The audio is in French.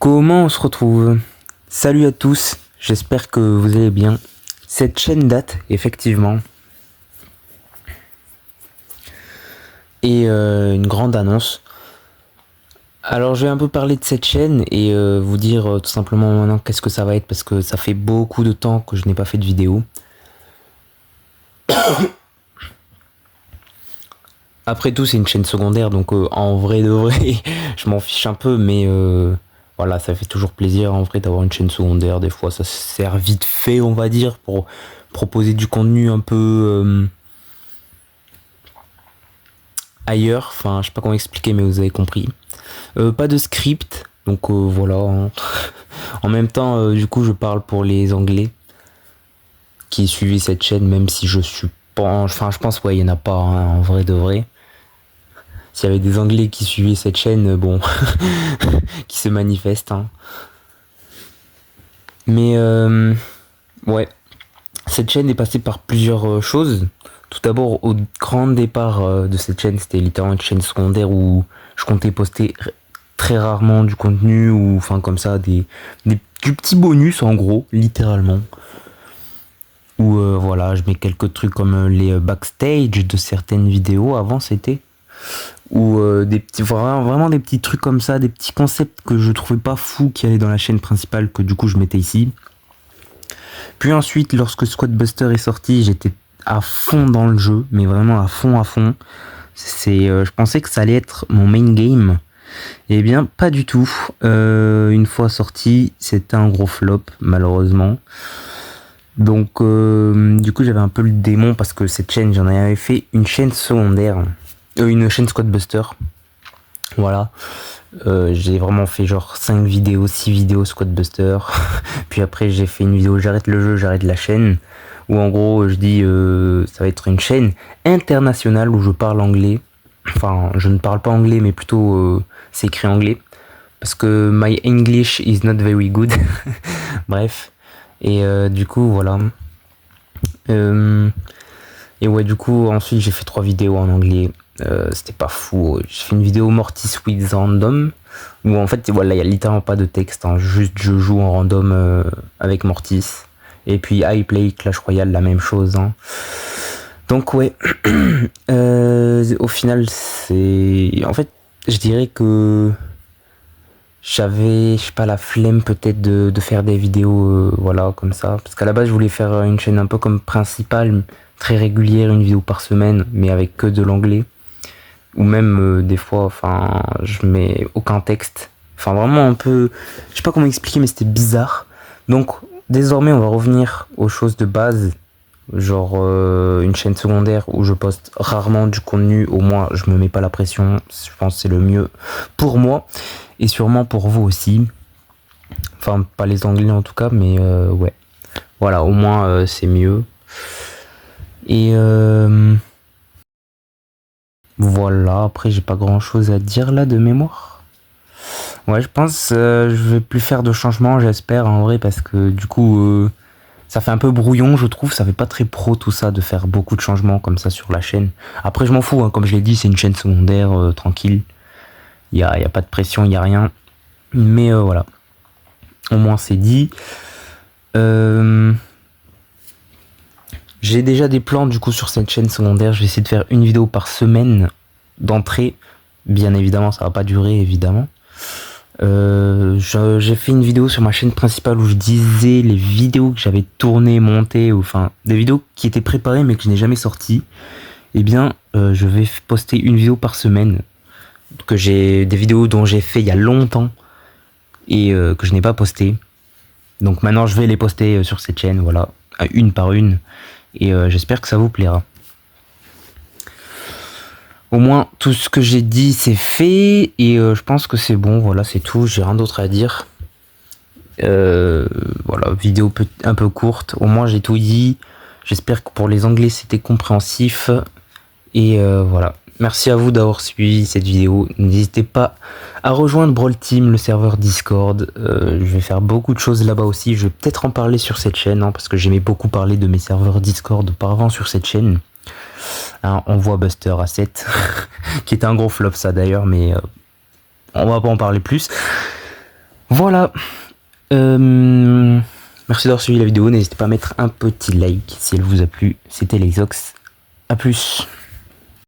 Comment on se retrouve? Salut à tous, j'espère que vous allez bien. Cette chaîne date, effectivement. Et une grande annonce. Alors je vais un peu parler de cette chaîne et vous dire tout simplement maintenant qu'est-ce que ça va être parce que ça fait beaucoup de temps que je n'ai pas fait de vidéo. Après tout c'est une chaîne secondaire donc en vrai de vrai je m'en fiche un peu mais voilà, ça fait toujours plaisir en vrai d'avoir une chaîne secondaire. Des fois ça sert vite fait on va dire pour proposer du contenu un peu ailleurs. Enfin je sais pas comment expliquer mais vous avez compris. Pas de script donc voilà hein. En même temps du coup je parle pour les anglais qui suivaient cette chaîne même si je suis pas... Enfin je pense ouais il y en a pas hein, en vrai de vrai. S'il y avait des anglais qui suivaient cette chaîne, bon, qui se manifestent. Hein. Mais ouais, cette chaîne est passée par plusieurs choses. Tout d'abord, au grand départ de cette chaîne, c'était littéralement une chaîne secondaire où je comptais poster très rarement du contenu ou enfin comme ça du petit bonus en gros, littéralement. Où voilà, je mets quelques trucs comme les backstage de certaines vidéos. Avant, c'était ou des petits vraiment des petits trucs comme ça, des petits concepts que je trouvais pas fous qui allaient dans la chaîne principale que du coup je mettais ici. Puis ensuite lorsque Squadbuster est sorti, j'étais à fond dans le jeu, mais vraiment à fond. Je pensais que ça allait être mon main game. Et bien pas du tout. Une fois sorti, c'était un gros flop malheureusement. Donc du coup j'avais un peu le démon parce que cette chaîne, j'en avais fait une chaîne secondaire. Une chaîne Squadbuster. Voilà. J'ai vraiment fait genre 5 vidéos, 6 vidéos Squadbuster. Puis après j'ai fait une vidéo j'arrête le jeu, j'arrête la chaîne. Où en gros je dis ça va être une chaîne internationale où je parle anglais. Enfin je ne parle pas anglais mais plutôt c'est écrit anglais. Parce que my English is not very good. Bref. Et du coup voilà. Et ouais du coup ensuite j'ai fait 3 vidéos en anglais. C'était pas fou. J'ai fait une vidéo Mortis with Random où en fait voilà il y a littéralement pas de texte hein, juste je joue en random avec Mortis et puis I play Clash Royale la même chose hein. Donc ouais au final c'est en fait je dirais que j'avais je sais pas la flemme peut-être de faire des vidéos voilà comme ça parce qu'à la base je voulais faire une chaîne un peu comme principale très régulière, une vidéo par semaine mais avec que de l'anglais. Ou même des fois enfin je mets aucun texte, enfin vraiment un peu je sais pas comment expliquer mais c'était bizarre. Donc désormais on va revenir aux choses de base, genre une chaîne secondaire où je poste rarement du contenu, au moins je me mets pas la pression, je pense que c'est le mieux pour moi et sûrement pour vous aussi, enfin pas les anglais en tout cas mais ouais voilà au moins c'est mieux. Et voilà, après j'ai pas grand chose à dire là de mémoire. Ouais, je pense je vais plus faire de changements, j'espère en vrai, parce que du coup ça fait un peu brouillon, je trouve, ça fait pas très pro tout ça de faire beaucoup de changements comme ça sur la chaîne. Après je m'en fous, hein, comme je l'ai dit, c'est une chaîne secondaire tranquille. Y a pas de pression, y a rien. Mais voilà. Au moins c'est dit. J'ai déjà des plans du coup sur cette chaîne secondaire. Je vais essayer de faire une vidéo par semaine d'entrée. Bien évidemment, ça va pas durer évidemment. J'ai fait une vidéo sur ma chaîne principale où je disais les vidéos que j'avais tournées, montées, ou enfin des vidéos qui étaient préparées mais que je n'ai jamais sorties. Eh bien, je vais poster une vidéo par semaine. Que j'ai des vidéos dont j'ai fait il y a longtemps et que je n'ai pas posté. Donc maintenant, je vais les poster sur cette chaîne, voilà, une par une. Et j'espère que ça vous plaira. Au moins tout ce que j'ai dit c'est fait et je pense que c'est bon, voilà c'est tout, j'ai rien d'autre à dire. Voilà, vidéo un peu courte, au moins j'ai tout dit. J'espère que pour les anglais c'était compréhensif. Et voilà, merci à vous d'avoir suivi cette vidéo. N'hésitez pas à rejoindre Brawl Team, le serveur Discord. Je vais faire beaucoup de choses là-bas aussi. Je vais peut-être en parler sur cette chaîne hein, parce que j'aimais beaucoup parler de mes serveurs Discord auparavant sur cette chaîne. Hein, on voit Buster à 7 qui était un gros flop ça d'ailleurs, mais on va pas en parler plus. Voilà. Merci d'avoir suivi la vidéo. N'hésitez pas à mettre un petit like si elle vous a plu. C'était les Ox. A plus.